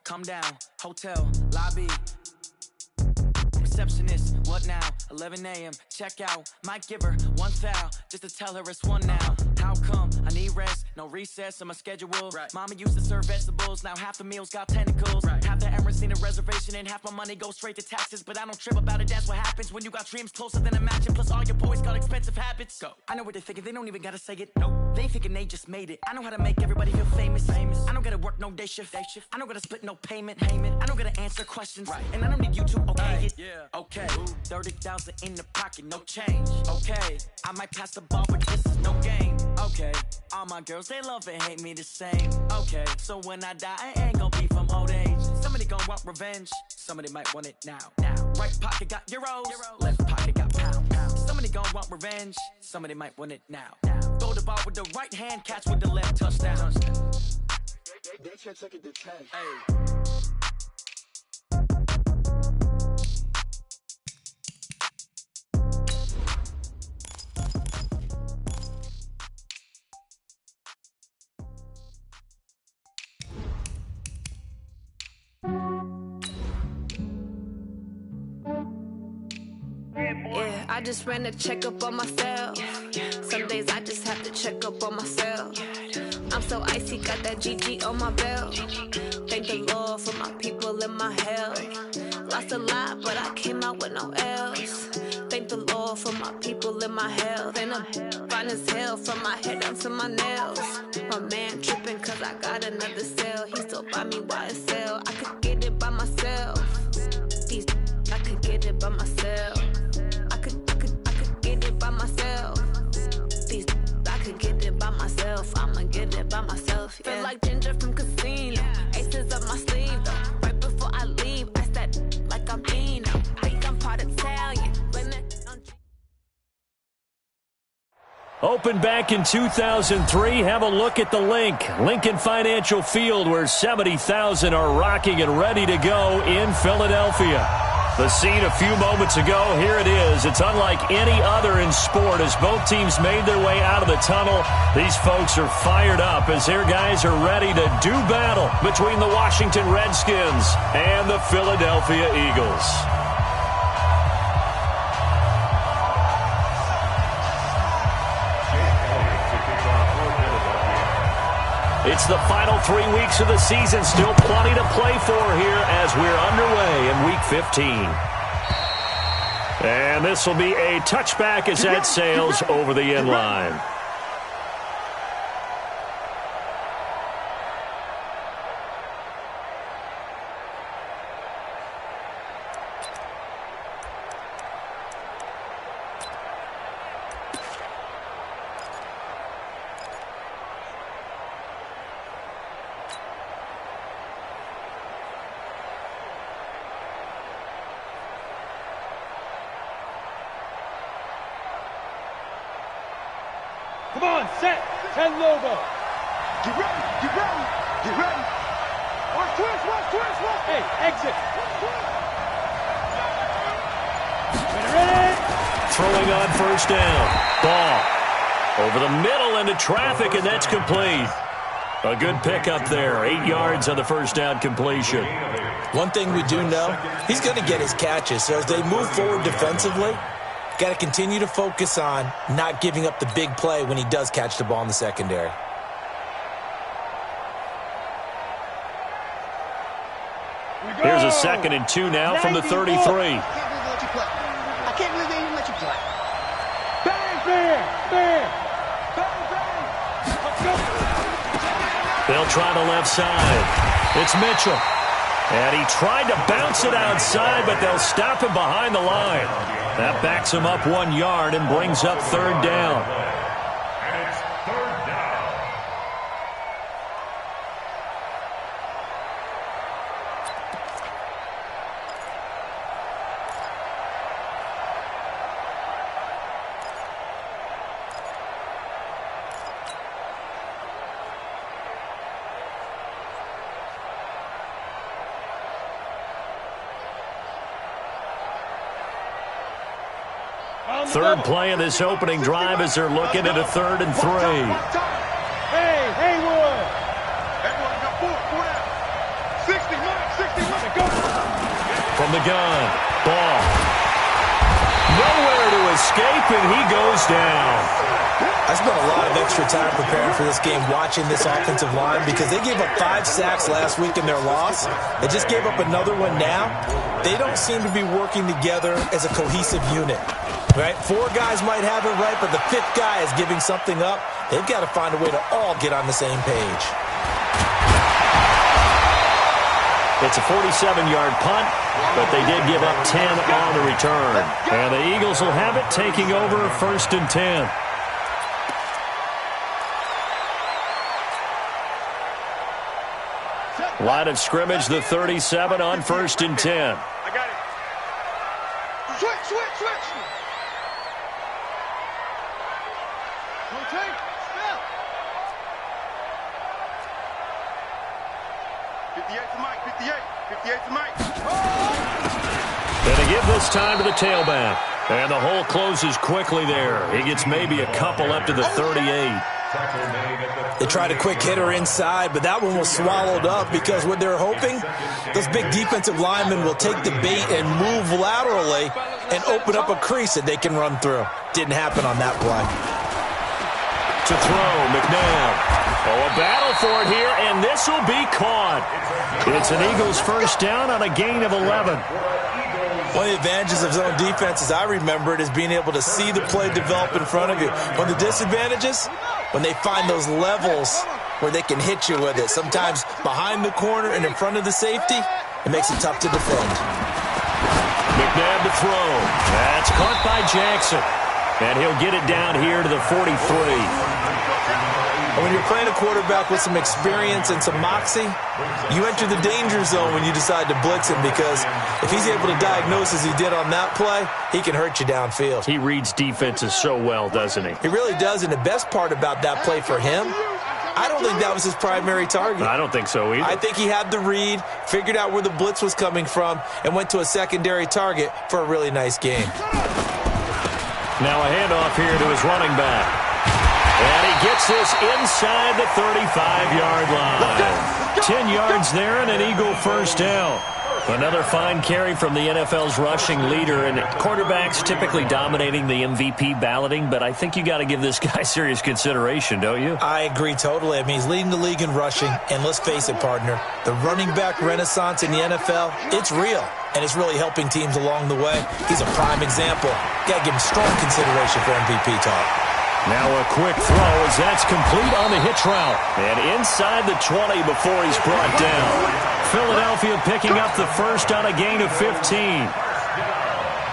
come down, hotel, lobby. Receptionist, what now? 11 a.m., check out. Might give her one foul, just to tell her it's one now. How come? I need rest, no recess on my schedule. Right. Mama used to serve vegetables, now half the meals got tentacles. Right. Half the Emirates need a reservation and half my money goes straight to taxes. But I don't trip about it, that's what happens when you got dreams closer than imagine. Plus all your boys got expensive habits. Go. I know what they're thinking, they don't even gotta say it. Nope. They thinking they just made it. I know how to make everybody feel famous. I don't gotta work no day shift. I don't gotta split no payment. I don't gotta answer questions. Right. And I don't need you to okay it. Yeah. Okay, 30,000 in the pocket, no change. Okay, I might pass the ball, but this is no game. Okay, all my girls, they love and hate me the same. Okay, so when I die, I ain't gonna be from old age. Somebody gon' want revenge, somebody might want it now. Right pocket got euros, left pocket got pound. Somebody gon' want revenge, somebody might want it now. Throw the ball with the right hand, catch with the left, touchdown. They can't take it to 10. Hey. Yeah, I just ran a checkup on myself. Some days I just have to check up on myself. I'm so icy, got that GG on my belt. Thank the Lord for my people and my health. Lost a lot, but I came out with no L's. Thank the Lord for my people and my health. And I'm fine as hell from my head down to my nails. My man tripping cause I got another cell. He still buy me YSL. I could get it by myself. These I could get it by myself. I could get it by myself. These I could get it by myself. I'ma get it by myself. Yeah. Feel like Ginger from Casino. Aces up my sleeve though. Right before I leave, I said like I'm Dino. Think I'm part Italian. Opened back in 2003. Have a look at the link. Lincoln Financial Field, where 70,000 are rocking and ready to go in Philadelphia. The scene a few moments ago, here it is. It's unlike any other in sport as both teams made their way out of the tunnel. These folks are fired up as their guys are ready to do battle between the Washington Redskins and the Philadelphia Eagles. It's the final 3 weeks of the season. Still plenty to play for here as we're underway in Week 15. And this will be a touchback as that sails over the end line. Come on, set, 10 logo. Get ready, get ready, get ready. Watch twist, watch. Hey, exit. Ready. Throwing on first down. Ball over the middle into traffic, and that's complete. A good pickup there. 8 yards on the first down completion. One thing we do know, he's going to get his catches. So as they move forward defensively, got to continue to focus on not giving up the big play when he does catch the ball in the secondary. Here's a 2nd and 2 now from the 33. I can't believe they even let you play. Bang. They'll try the left side. It's Mitchell. And he tried to bounce it outside, but they'll stop him behind the line. That backs him up 1 yard and brings up 3rd down. And it's 3rd down. Third play of this opening drive as they're looking at a 3rd and 3. Hey, Haywood. Haywood got 4 down. 60 from the gun. Ball. Nowhere to escape, and he goes down. I spent a lot of extra time preparing for this game watching this offensive line because they gave up 5 sacks last week in their loss. They just gave up another one now. They don't seem to be working together as a cohesive unit. Right? 4 guys might have it right, but the 5th guy is giving something up. They've got to find a way to all get on the same page. It's a 47-yard punt, but they did give up 10 on the return. And the Eagles will have it, taking over 1st and 10. Line of scrimmage, the 37 on 1st and 10. I got it. Switch. Rotate. Step. 58 to Mike. 58 to Mike. Going to give this time to the tailback. And the hole closes quickly there. He gets maybe a couple up to the 38. They tried a quick hitter inside, but that one was swallowed up because what they're hoping, those big defensive linemen will take the bait and move laterally and open up a crease that they can run through. Didn't happen on that play. To throw, McNabb. Oh, a battle for it here, and this will be caught. It's an Eagles first down on a gain of 11. One of the advantages of zone defense, as I remember it, is being able to see the play develop in front of you. One of the disadvantages, when they find those levels where they can hit you with it. Sometimes behind the corner and in front of the safety, it makes it tough to defend. McNabb to throw. That's caught by Jackson. And he'll get it down here to the 43. When you're playing a quarterback with some experience and some moxie, you enter the danger zone when you decide to blitz him, because if he's able to diagnose as he did on that play, he can hurt you downfield. He reads defenses so well, doesn't he? He really does, and the best part about that play for him, I don't think that was his primary target. I don't think so either. I think he had the read, figured out where the blitz was coming from, and went to a secondary target for a really nice game. Now a handoff here to his running back. And he gets this inside the 35-yard line. 10 yards there and an Eagle first down. Another fine carry from the NFL's rushing leader, and quarterbacks typically dominating the MVP balloting, but I think you got to give this guy serious consideration, don't you? I agree totally. I mean, he's leading the league in rushing, and let's face it, partner, the running back renaissance in the NFL, it's real, and it's really helping teams along the way. He's a prime example. Got to give him strong consideration for MVP talk. Now a quick throw as that's complete on the hitch route. And inside the 20 before he's brought down. Philadelphia picking up the first on a gain of 15.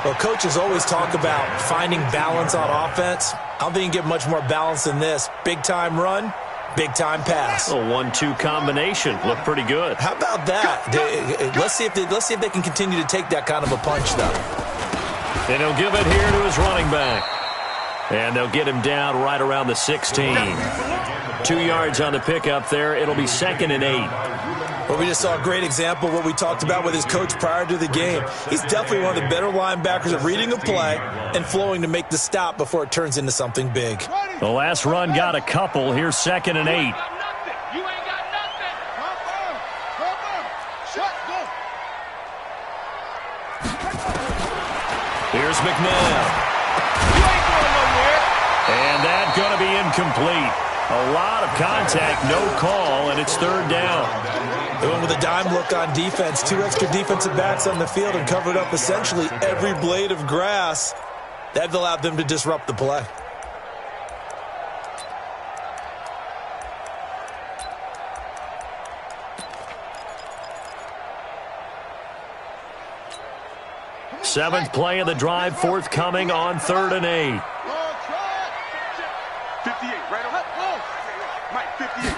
Well, coaches always talk about finding balance on offense. I don't think you can get much more balance than this. Big-time run, big-time pass. A 1-2 combination. Looked pretty good. How about that? Let's see if they can continue to take that kind of a punch, though. And he'll give it here to his running back. And they'll get him down right around the 16. 2 yards on the pickup there. It'll be 2nd and 8. Well, we just saw a great example of what we talked about with his coach prior to the game. He's definitely one of the better linebackers at reading a play and flowing to make the stop before it turns into something big. The last run got a couple. Here's 2nd and 8. Here's McNabb. And that's going to be incomplete. A lot of contact, no call, and it's 3rd down. They went with a dime look on defense. 2 extra defensive backs on the field and covered up essentially every blade of grass. That allowed them to disrupt the play. Seventh play of the drive, forthcoming on 3rd and 8. 58, right on. Mike, 58.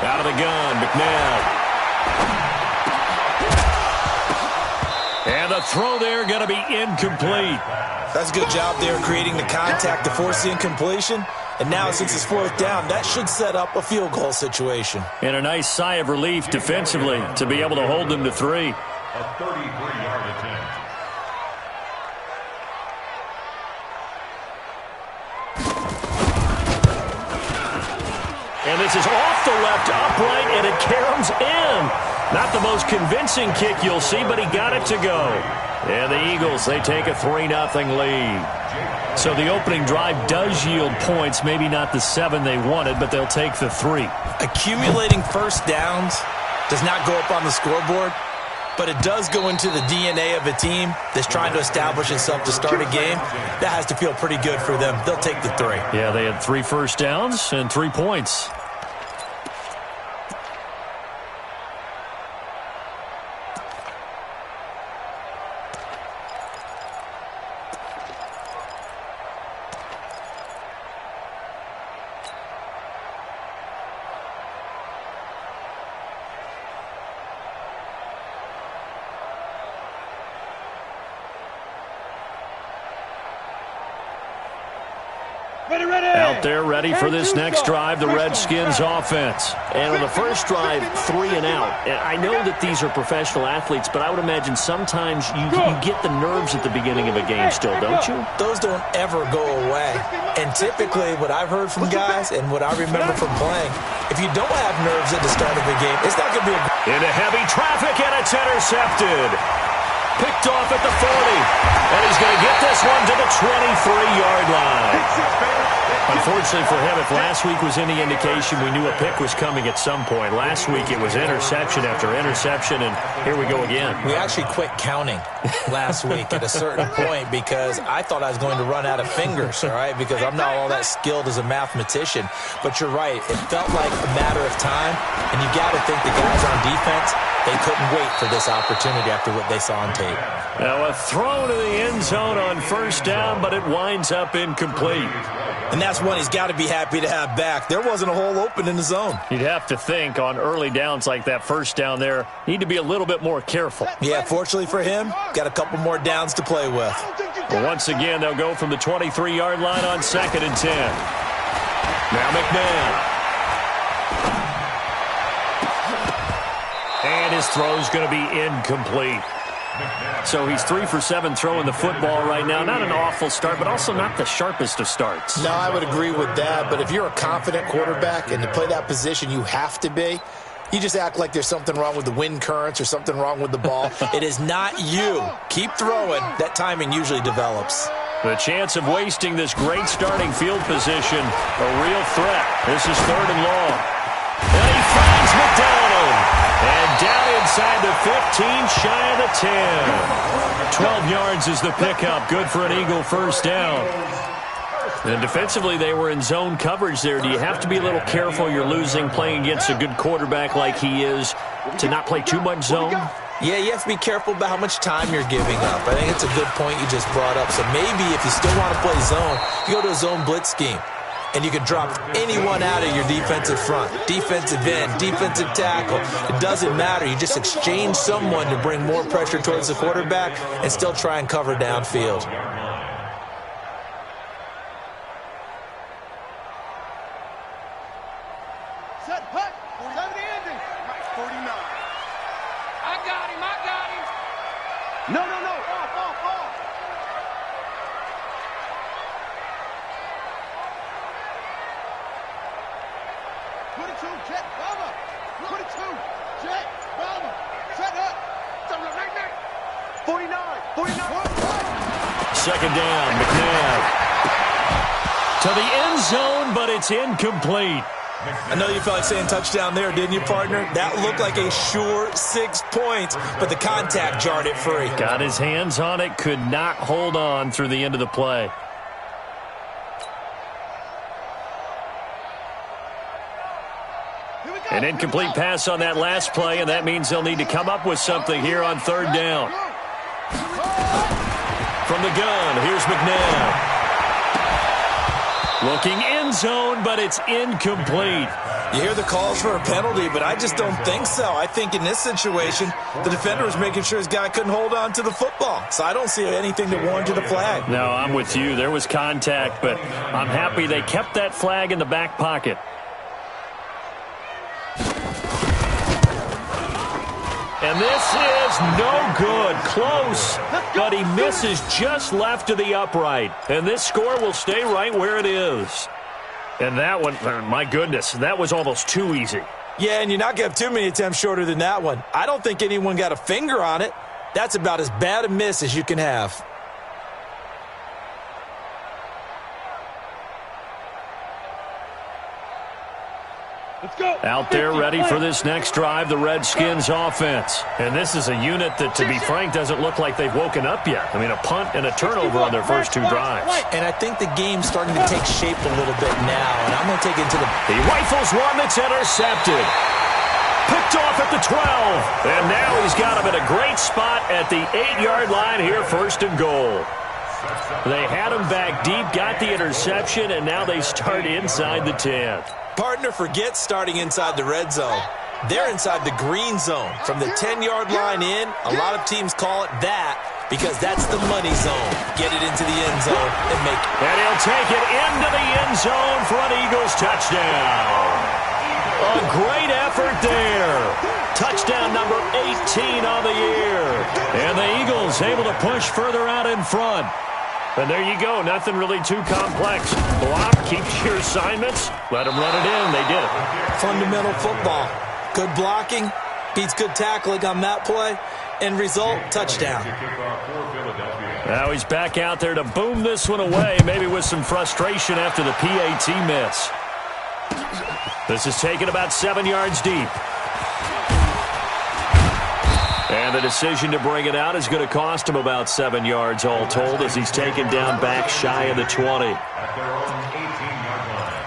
Out of the gun, McNabb. And the throw there going to be incomplete. That's a good job there creating the contact to force the incompletion. And now, since it's 4th down, that should set up a field goal situation. And a nice sigh of relief defensively to be able to hold them to 3. A 33-yard attempt. And this is off off the left upright, and it caroms in. Not the most convincing kick you'll see, but he got it to go. And the Eagles, they take a 3-0 lead. So the opening drive does yield points, maybe not the 7 they wanted, but they'll take the 3. Accumulating first downs does not go up on the scoreboard, but it does go into the DNA of a team that's trying to establish itself to start a game. That has to feel pretty good for them. They'll take the 3. Yeah, they had 3 first downs and 3 points. Out there ready for this next drive, the Redskins offense. And on the first drive, 3 and out. And I know that these are professional athletes, but I would imagine sometimes you get the nerves at the beginning of a game still, don't you? Those don't ever go away. And typically what I've heard from guys and what I remember from playing, if you don't have nerves at the start of a game, it's not going to be a... Into heavy traffic, and it's intercepted. Picked off at the 40. And he's going to get this one to the 23-yard line. Unfortunately for him, if last week was any indication, we knew a pick was coming at some point. Last week it was interception after interception, and here we go again. We actually quit counting last week at a certain point because I thought I was going to run out of fingers, all right, because I'm not all that skilled as a mathematician. But you're right. It felt like a matter of time, and you got to think the guys on defense, they couldn't wait for this opportunity after what they saw on tape. Now a throw to the end zone on first down, but it winds up incomplete. And that's one he's got to be happy to have back. There wasn't a hole open in the zone. You'd have to think on early downs like that first down there, need to be a little bit more careful. Yeah, fortunately for him, got a couple more downs to play with. Well, once again, they'll go from the 23-yard line on 2nd and 10. Now McNabb. And his throw's going to be incomplete. So he's 3 for 7 throwing the football right now. Not an awful start, but also not the sharpest of starts. No, I would agree with that. But if you're a confident quarterback and to play that position, you have to be. You just act like there's something wrong with the wind currents or something wrong with the ball. It is not you. Keep throwing. That timing usually develops. The chance of wasting this great starting field position, a real threat. This is 3rd and long. And he finds McDonald. And down inside the 15, shy of the 10. 12 yards is the pickup. Good for an Eagle first down. And defensively, they were in zone coverage there. Do you have to be a little careful? You're losing, playing against a good quarterback like he is, to not play too much zone? Yeah, you have to be careful about how much time you're giving up. I think it's a good point you just brought up. So maybe if you still want to play zone, you go to a zone blitz scheme. And you can drop anyone out of your defensive front, defensive end, defensive tackle. It doesn't matter. You just exchange someone to bring more pressure towards the quarterback and still try and cover downfield. Set, hut, 7 ending. 49. I got him. No. Off. 22, jet, bomber. 22, jet, bomber. Set up. 49. 2nd down, McNabb. To the end zone, but it's incomplete. I know you felt like saying touchdown there, didn't you, partner? That looked like a sure 6 points, but the contact jarred it free. Got his hands on it, could not hold on through the end of the play. An incomplete pass on that last play, and that means they'll need to come up with something here on 3rd down. From the gun, here's McNabb. Looking end zone, but it's incomplete. You hear the calls for a penalty, but I just don't think so. I think in this situation, the defender was making sure his guy couldn't hold on to the football. So I don't see anything that warranted a flag. No, I'm with you. There was contact, but I'm happy they kept that flag in the back pocket. And this is no good. Close, but he misses just left of the upright. And this score will stay right where it is. And that one, my goodness, that was almost too easy. Yeah, and you're not going to have too many attempts shorter than that one. I don't think anyone got a finger on it. That's about as bad a miss as you can have. Let's go. Out there ready for this next drive, the Redskins offense. And this is a unit that, to be frank, doesn't look like they've woken up yet. I mean, a punt and a turnover on their first 2 drives. And I think the game's starting to take shape a little bit now, and I'm going to take it to the... He rifles one that's intercepted. Picked off at the 12. And now he's got him in a great spot at the 8-yard line here, 1st and goal. They had him back deep, got the interception, and now they start inside the 10. Partner forgets starting inside the red zone. They're inside the green zone. From the 10-yard line in, a lot of teams call it that because that's the money zone. Get it into the end zone and make it. And he'll take it into the end zone for an Eagles touchdown. A great effort there. Touchdown number 18 on the year. And the Eagles able to push further out in front. And there you go. Nothing really too complex. Block, keep your assignments. Let them run it in. They did it. Fundamental football. Good blocking beats good tackling on that play. End result, touchdown. Now he's back out there to boom this one away, maybe with some frustration after the PAT miss. This is taken about 7 yards deep. And the decision to bring it out is going to cost him about 7 yards all told as he's taken down back shy of the 20. At their own 18-yard line.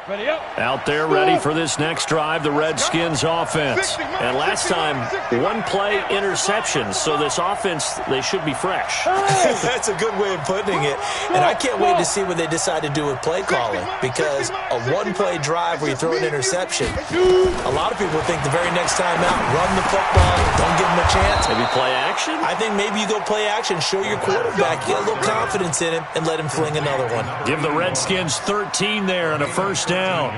Ready up. Out there ready for this next drive, the Redskins offense. And last time, 1 play interception, so this offense, they should be fresh. That's a good way of putting it. And I can't wait to see what they decide to do with play calling, because a 1-play drive where you throw an interception, a lot of people think the very next time out, run the football, don't give them a chance. Maybe play action? I think maybe you go play action, show your quarterback, get a little confidence in him, and let him fling another one. Give the Redskins 13 there and a first down.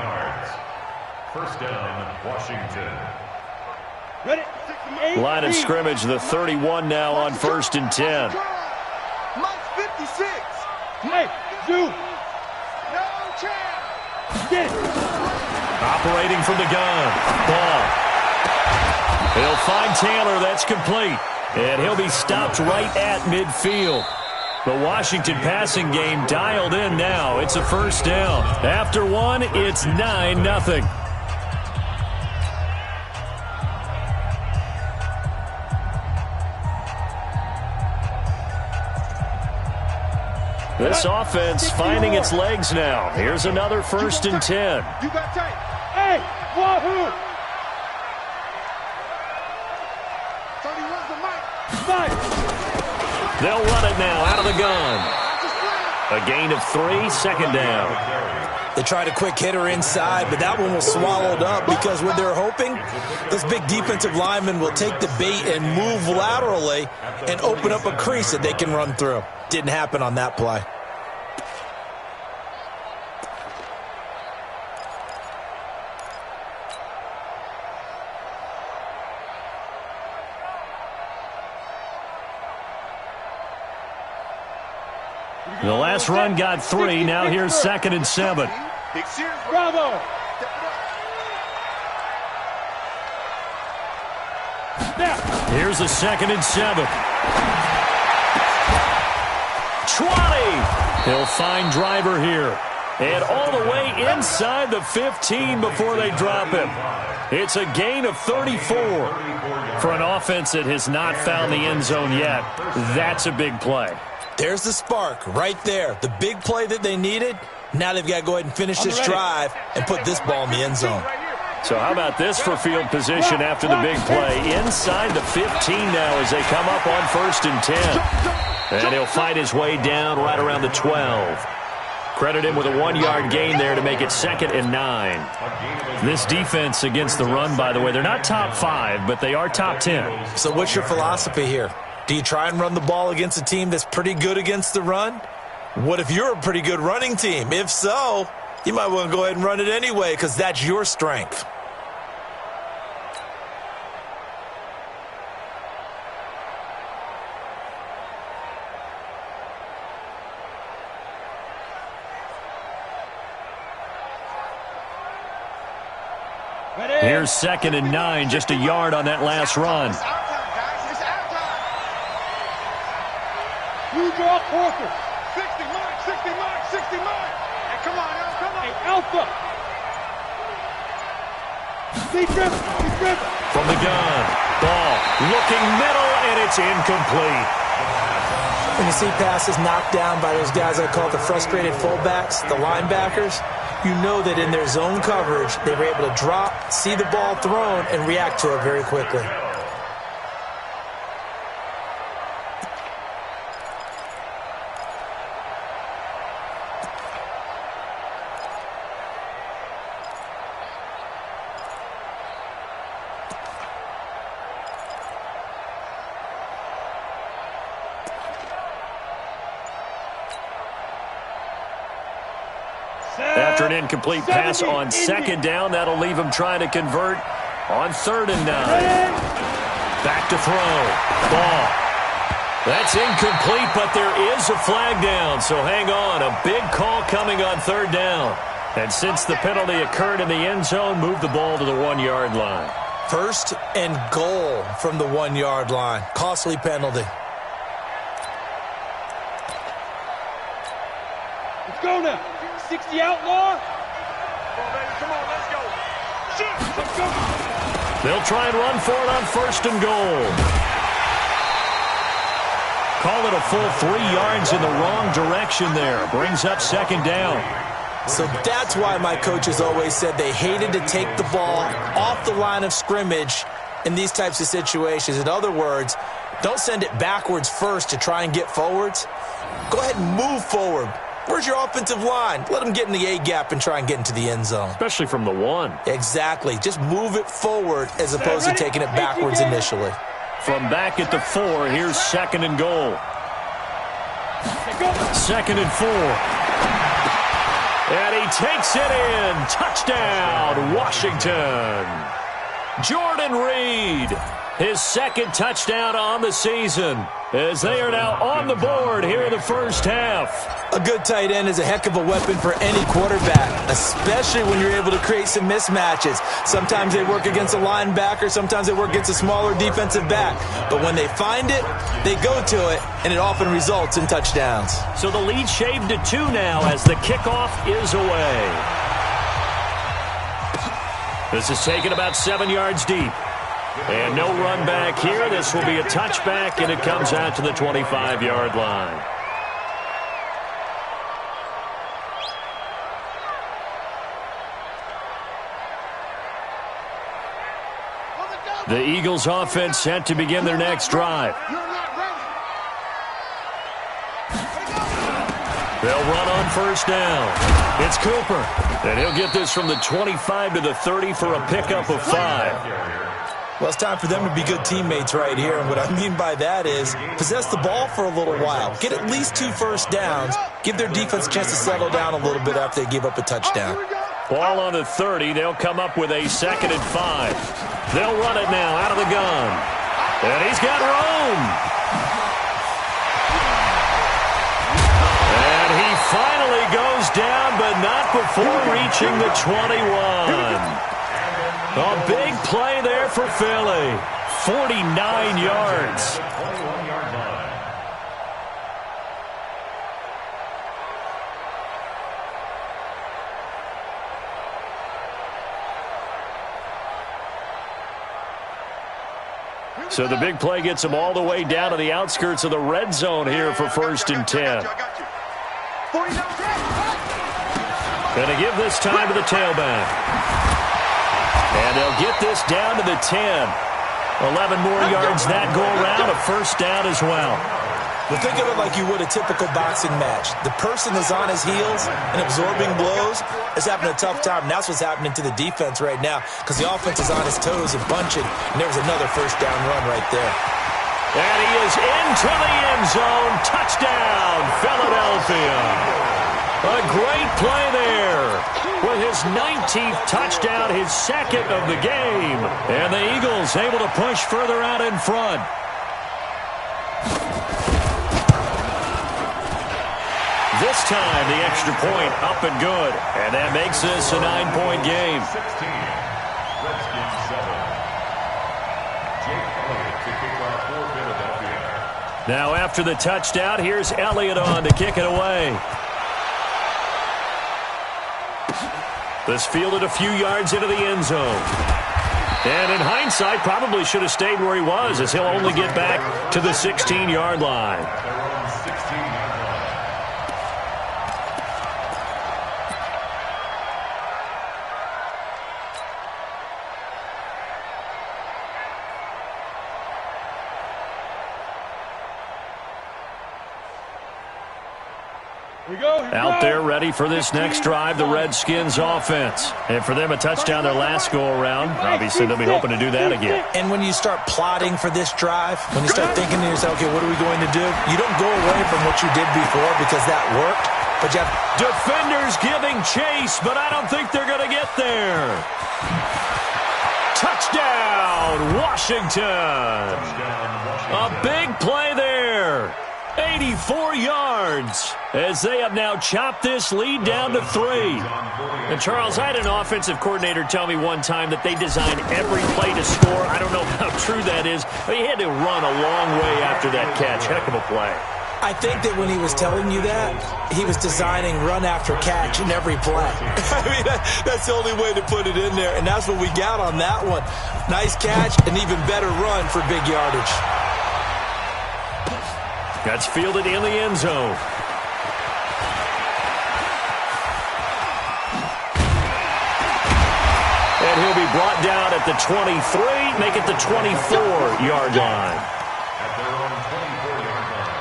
First down, Washington. Ready? Line of scrimmage, the 31 now on 1st and 10. Mike 56. Hey, do. No chance. Get it. Operating from the gun. Ball. He'll find Taylor. That's complete. And he'll be stopped right at midfield. The Washington passing game dialed in now. It's a first down. After 1, it's 9-0. This offense finding its legs now. Here's another 1st and 10. You got tight. Hey, wahoo. 31's the mic. 5. They'll run it now out of the gun. A gain of 3, 2nd down. They tried a quick hitter inside, but that one was swallowed up because what they're hoping, this big defensive lineman will take the bait and move laterally and open up a crease that they can run through. Didn't happen on that play. The last run got 3. Now here's 2nd and 7. Bravo. Here's a 2nd and 7. 20. He'll find Driver here. And all the way inside the 15 before they drop him. It's a gain of 34. For an offense that has not found the end zone yet, that's a big play. There's the spark right there. The big play that they needed. Now they've got to go ahead and finish this drive and put this ball in the end zone. So how about this for field position after the big play? Inside the 15 now as they come up on 1st and 10. And he'll fight his way down right around the 12. Credit him with a 1-yard gain there to make it 2nd and 9. This defense against the run, by the way, they're not top 5, but they are top 10. So what's your philosophy here? Do you try and run the ball against a team that's pretty good against the run? What if you're a pretty good running team? If so, you might want to go ahead and run it anyway because that's your strength. Here's 2nd and 9, just a yard on that last run. You draw quarters. 60 mark, 60 mark, 60 mark. Hey, come on, Al, come on. Hey, Alpha. Deep driven, deep driven. From the gun, ball looking middle, and it's incomplete. When you see passes knocked down by those guys I call the frustrated fullbacks, the linebackers, you know that in their zone coverage, they were able to drop, see the ball thrown, and react to it very quickly. After an incomplete pass on 2nd down, that'll leave him trying to convert on 3rd and 9. Back to throw. Ball. That's incomplete, but there is a flag down, so hang on. A big call coming on 3rd down. And since the penalty occurred in the end zone, move the ball to the 1-yard line. 1st and goal from the 1-yard line. Costly penalty. Let's go now. 60 outlaw. Come on, baby. Come on, let's go. Shoot. Let's go. They'll try and run for it on 1st and goal. Call it a full 3 yards in the wrong direction there. Brings up 2nd down. So that's why my coaches always said they hated to take the ball off the line of scrimmage in these types of situations. In other words, don't send it backwards first to try and get forwards. Go ahead and move forward. Where's your offensive line? Let them get in the A-gap and try and get into the end zone. Especially from the 1. Exactly. Just move it forward as opposed to taking it backwards initially. From back at the 4, here's 2nd and goal. 2nd and 4. And he takes it in. Touchdown, Washington. Jordan Reed, his 2nd touchdown on the season, as they are now on the board here in the first half. A good tight end is a heck of a weapon for any quarterback, especially when you're able to create some mismatches. Sometimes they work against a linebacker, sometimes they work against a smaller defensive back. But when they find it, they go to it, and it often results in touchdowns. So the lead shaved to 2 now as the kickoff is away. This is taken about 7 yards deep. And no run back here. This will be a touchback, and it comes out to the 25-yard line. The Eagles offense set to begin their next drive. They'll run on 1st down. It's Cooper. And he'll get this from the 25 to the 30 for a pickup of 5. Well, it's time for them to be good teammates right here. And what I mean by that is possess the ball for a little while. Get at least 2 first downs. Give their defense a chance to settle down a little bit after they give up a touchdown. Ball on the 30. They'll come up with a 2nd and 5. They'll run it now out of the gun. And he's got room. And he finally goes down, but not before reaching the 21. A big play there for Philly. 49 yards. So the big play gets them all the way down to the outskirts of the red zone here for 1st and 10. Going to give this time to the tailback. And they'll get this down to the 10. 11 more yards that go around, a 1st down as well. Well, think of it like you would a typical boxing match. The person is on his heels and absorbing blows is having a tough time. And that's what's happening to the defense right now because the offense is on his toes and bunching, and there was another 1st down run right there. And he is into the end zone. Touchdown, Philadelphia. A great play there with his 19th touchdown, his second of the game. And the Eagles able to push further out in front. This time, the extra point up and good. And that makes this a 9-point game. 16, Redskins 7. Jake Elliott to kick off for Philadelphia. Now after the touchdown, here's Elliott on to kick it away. This fielded a few yards into the end zone. And in hindsight, probably should have stayed where he was, as he'll only get back to the 16-yard line. They're on 16-yard line. Out there ready for this next drive, the Redskins offense. And for them, a touchdown their last go-around. Obviously, they'll be hoping to do that again. And when you start plotting for this drive, when you start thinking to yourself, okay, what are we going to do? You don't go away from what you did before because that worked. But you have defenders giving chase, but I don't think they're going to get there. Touchdown, Washington. A big play there. 84 yards as they have now chopped this lead down to 3. And Charles, I had an offensive coordinator tell me one time that they design every play to score. I don't know how true that is, but he had to run a long way after that catch. Heck of a play. I think that when he was telling you that, he was designing run after catch in every play. I mean, that's the only way to put it in there, and that's what we got on that one. Nice catch, and even better run for big yardage. That's fielded in the end zone. And he'll be brought down at the 23, make it the 24-yard line. At their own 24-yard line.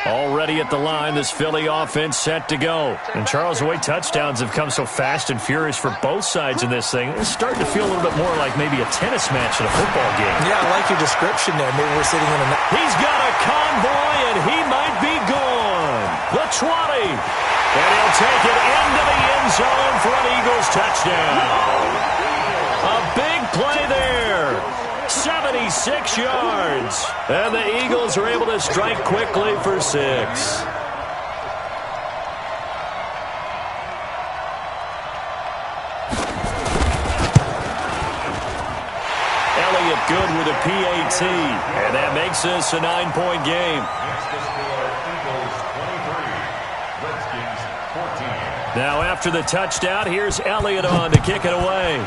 Already at the line, this Philly offense set to go. And Charles, the way touchdowns have come so fast and furious for both sides in this thing, it's starting to feel a little bit more like maybe a tennis match in a football game. Yeah, I like your description there. Maybe we're sitting in a... He's got a convoy, and he might be gone. The 20. And he'll take it into the end zone for an Eagles touchdown. A big play there. 76 yards. And the Eagles are able to strike quickly for 6. Elliott good with a PAT. And that makes this a 9-point game. Now after the touchdown, here's Elliott on to kick it away.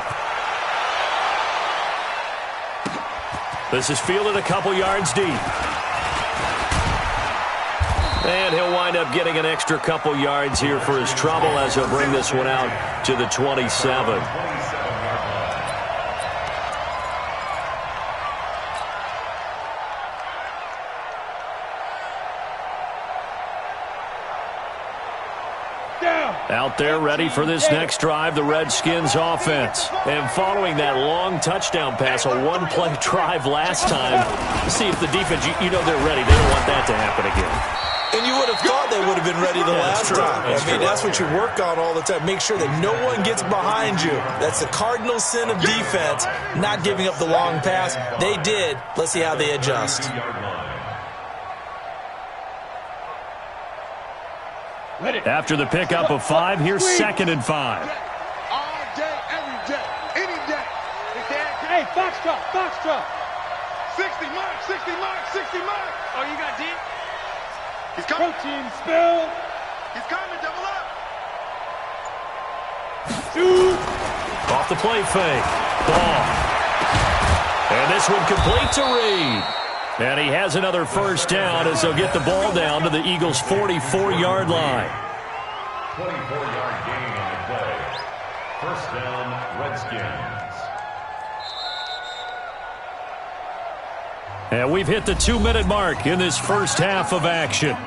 This is fielded a couple yards deep. And he'll wind up getting an extra couple yards here for his trouble as he'll bring this one out to the 27. Out there ready for this next drive, the Redskins offense. And following that long touchdown pass, a one-play drive last time, see if the defense, you know they're ready. They don't want that to happen again. And you would have thought they would have been ready the last time. That's what you work on all the time. Make sure that no one gets behind you. That's the cardinal sin of defense, not giving up the long pass. They did. Let's see how they adjust. After the pickup of 5, here's 2nd and 5. All day, every day, any day. Hey, Foxtrot, Foxtrot. 60 mark, 60 mark, 60 mark. Oh, you got deep? He's coming. Protein spill. He's coming, double up. Shoot. Off the play fake. Ball. And this one complete to Reed. And he has another first down as they'll get the ball down to the Eagles' 44-yard line. 24-yard gain on the play. First down, Redskins. And we've hit the 2-minute mark in this first half of action.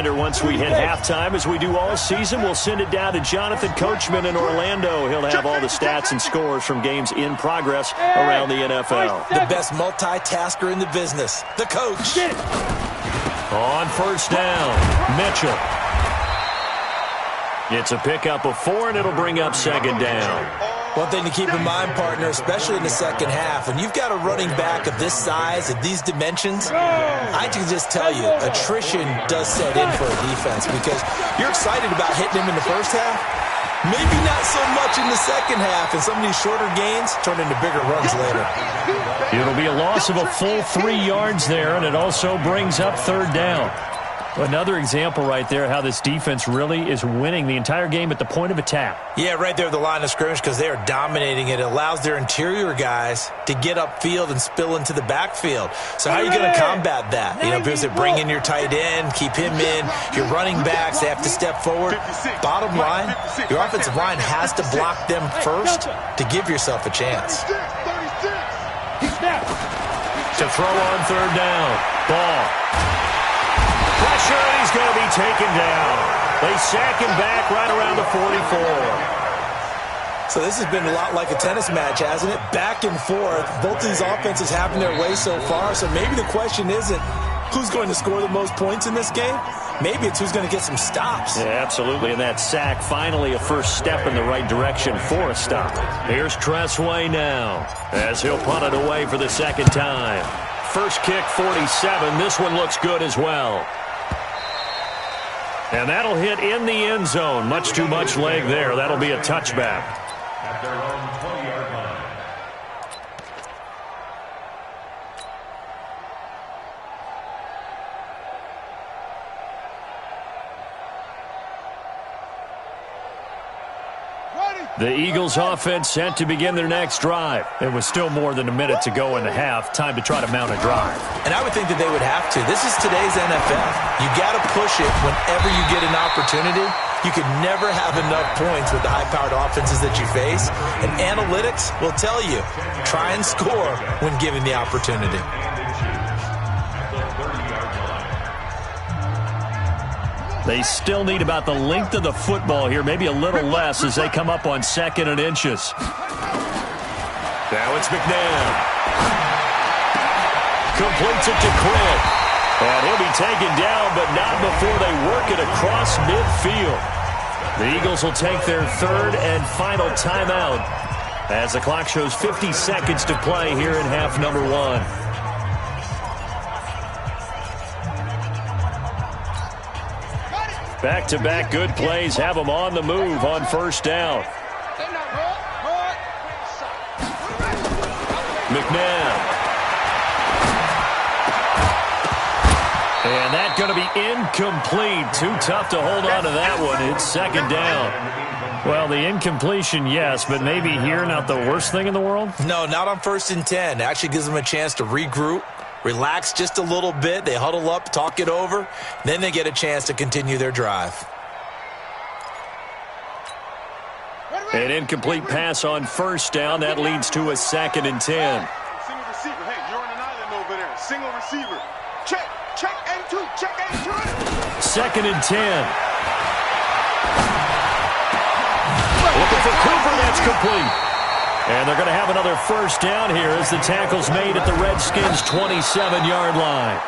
reminder, once we hit halftime, as we do all season, we'll send it down to Jonathan Coachman in Orlando. He'll have all the stats and scores from games in progress around the NFL. The best multitasker in the business, the coach. On first down, Mitchell. It's a pickup of 4, and it'll bring up second down. One thing to keep in mind, partner, especially in the second half, when you've got a running back of this size and these dimensions, I can just tell you, attrition does set in for a defense because you're excited about hitting him in the first half. Maybe not so much in the second half, and some of these shorter gains turn into bigger runs later. It'll be a loss of a full 3 yards there, and it also brings up third down. Another example right there how this defense really is winning the entire game at the point of attack. Yeah, right there at the line of scrimmage because they are dominating it. It allows their interior guys to get upfield and spill into the backfield. So how are you going to combat that? Because they bring in your tight end, keep him in. Your running backs, they have to step forward. Bottom line, your offensive line has to block them first to give yourself a chance. To throw on third down. Ball. Pressure, and he's going to be taken down. They sack him back right around the 44. So this has been a lot like a tennis match, hasn't it? Back and forth. Both these offenses having their way so far. So maybe the question isn't who's going to score the most points in this game. Maybe it's who's going to get some stops. Yeah, absolutely. And that sack, finally a first step in the right direction for a stop. Here's Tressway now as he'll punt it away for the second time. First kick, 47. This one looks good as well. And that'll hit in the end zone. Much too much leg there. That'll be a touchback. At their own 20-yard line. The Eagles offense set to begin their next drive. It was still more than a minute to go in the half. Time to try to mount a drive. And I would think that they would have to. This is today's NFL. You got to push it whenever you get an opportunity. You can never have enough points with the high-powered offenses that you face. And analytics will tell you, try and score when given the opportunity. They still need about the length of the football here, maybe a little less as they come up on 2nd and inches. Now it's McNabb. Completes it to Cribb. And he'll be taken down, but not before they work it across midfield. The Eagles will take their third and final timeout as the clock shows 50 seconds to play here in half number 1. Back-to-back good plays have them on the move on first down. McNabb. And that's going to be incomplete. Too tough to hold on to that one. It's second down. Well, the incompletion, yes, but maybe here not the worst thing in the world? No, not on 1st and 10. Actually gives them a chance to regroup. Relax just a little bit. They huddle up, talk it over. Then they get a chance to continue their drive. An incomplete pass on first down. That leads to a 2nd and 10. Single receiver. Hey, you're on an island over there. Single receiver. Check. Check A2. Check A2. 2nd and 10. Looking for Cooper. That's complete. And they're going to have another first down here as the tackle's made at the Redskins' 27-yard line.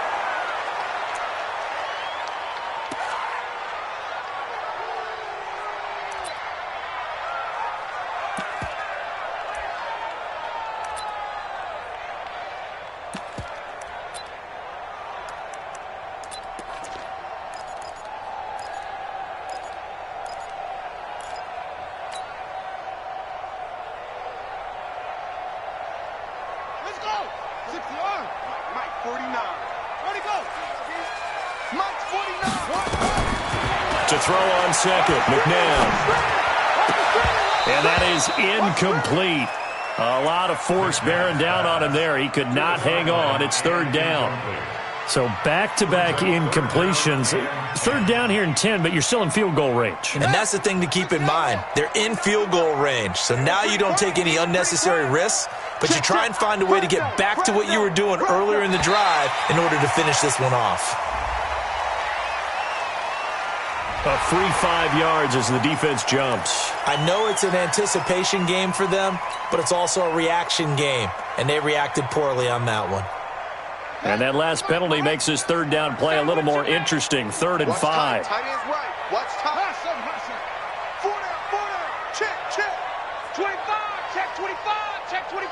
To throw on second, McNabb. And that is incomplete. A lot of force bearing down on him there. He could not hang on. It's third down. So back-to-back incompletions. Third down here in 10, but you're still in field goal range. And that's the thing to keep in mind. They're in field goal range. So now you don't take any unnecessary risks, but you try and find a way to get back to what you were doing earlier in the drive in order to finish this one off. A free 5 yards as the defense jumps. I know it's an anticipation game for them, but it's also a reaction game, and they reacted poorly on that one. And that last penalty makes this third down play a little more interesting. 3rd and 5. Tight end's right. Watch time. 4 down. Check. 25. Check 25. Check 25.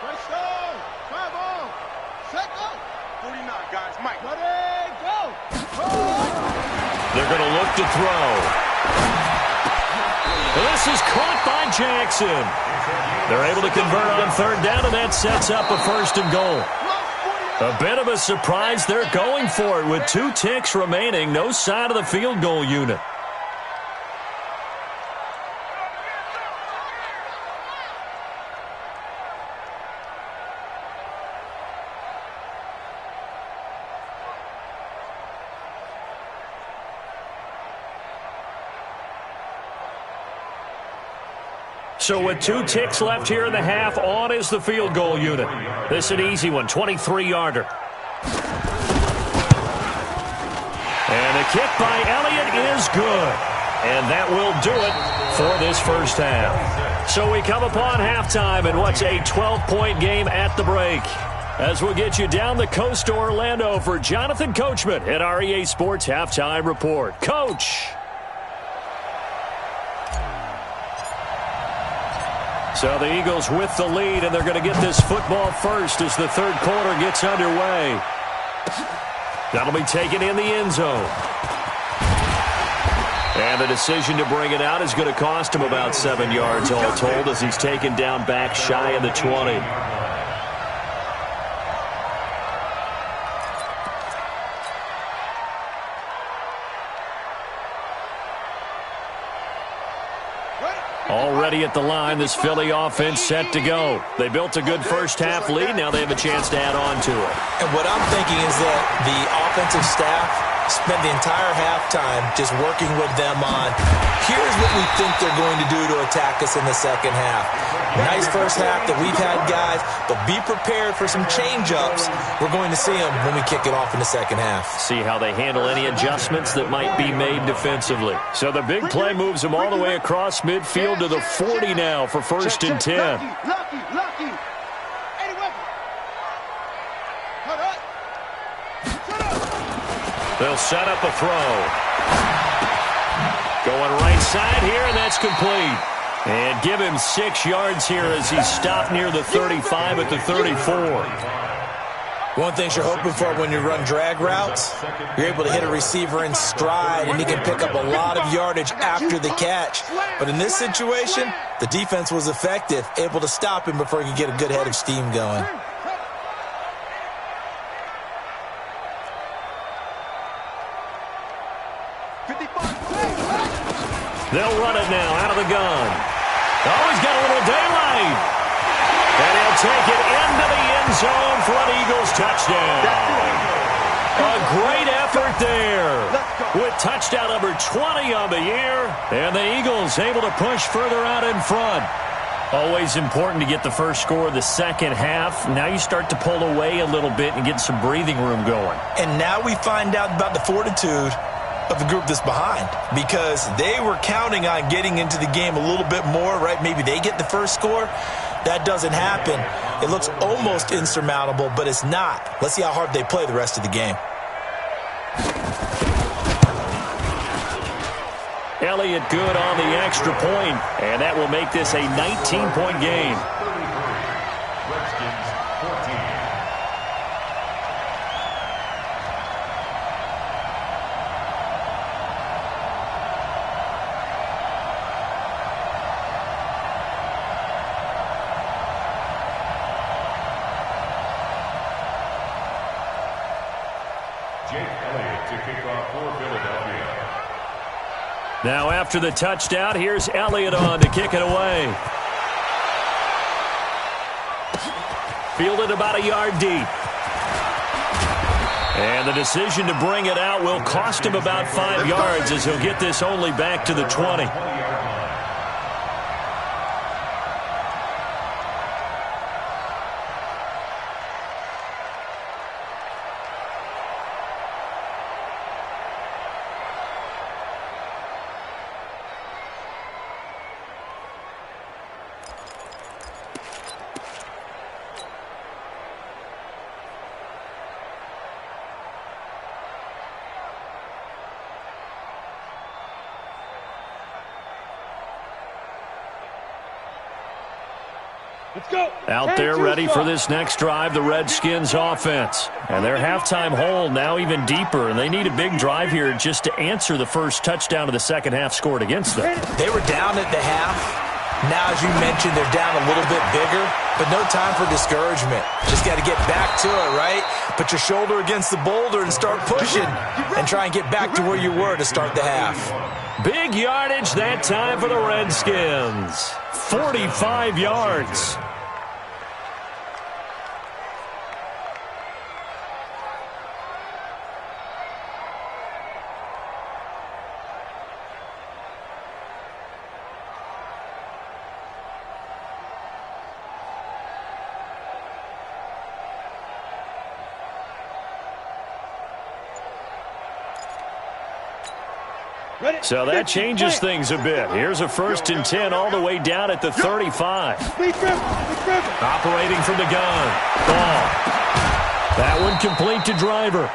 Right side. 5 on. Set up. 49, guys. Mike. Ready, go. They're going to look to throw. This is caught by Jackson. They're able to convert on 3rd down, and that sets up a 1st and goal. A bit of a surprise. They're going for it with 2 ticks remaining. No sign of the field goal unit. So with 2 ticks left here in the half, on is the field goal unit. This is an easy one, 23-yarder. And the kick by Elliott is good. And that will do it for this first half. So we come upon halftime in what's a 12-point game at the break. As we'll get you down the coast to Orlando for Jonathan Coachman at our EA Sports Halftime Report. Coach! So the Eagles with the lead, and they're going to get this football first as the third quarter gets underway. That'll be taken in the end zone. And the decision to bring it out is going to cost him about 7 yards all told as he's taken down back shy of the 20. Already at the line, this Philly offense set to go. They built a good first half lead. Now they have a chance to add on to it. And what I'm thinking is that the offensive staff spent the entire halftime just working with them on, here's what we think they're going to do to attack us in the second half. Nice first half that we've had, guys, but be prepared for some change-ups. We're going to see them when we kick it off in the second half. See how they handle any adjustments that might be made defensively. So the big play moves them all the way across midfield to the 40 now for 1st and 10. Lucky. They'll set up a throw. Going right side here, and that's complete. And give him 6 yards here as he's stopped near the 35 at the 34. One thing you're hoping for when you run drag routes, you're able to hit a receiver in stride, and he can pick up a lot of yardage after the catch. But in this situation, the defense was effective, able to stop him before he could get a good head of steam going. They'll run it now out of the gun. Oh, he's got a little daylight. And he'll take it into the end zone for an Eagles touchdown. A great effort there with touchdown number 20 on the year. And the Eagles able to push further out in front. Always important to get the first score of the second half. Now you start to pull away a little bit and get some breathing room going. And now we find out about the fortitude of the group that's behind, because they were counting on getting into the game a little bit more, right? Maybe they get the first score. That doesn't happen. It looks almost insurmountable, but it's not. Let's see how hard they play the rest of the game. Elliott good on the extra point, and that will make this a 19-point game. Redskins 14. Now after the touchdown, here's Elliott on to kick it away. Fielded about a yard deep. And the decision to bring it out will cost him about 5 yards as he'll get this only back to the 20. Let's go. Out there ready for this next drive, the Redskins offense. And their halftime hole now even deeper, and they need a big drive here just to answer the first touchdown of the second half scored against them. They were down at the half. Now, as you mentioned, they're down a little bit bigger, but no time for discouragement. Just got to get back to it, right? Put your shoulder against the boulder and start pushing and try and get back to where you were to start the half. Big yardage that time for the Redskins. 45 yards. So that changes things a bit. Here's a 1st and 10 all the way down at the 35. Operating from the gun. Ball. That one complete to Driver.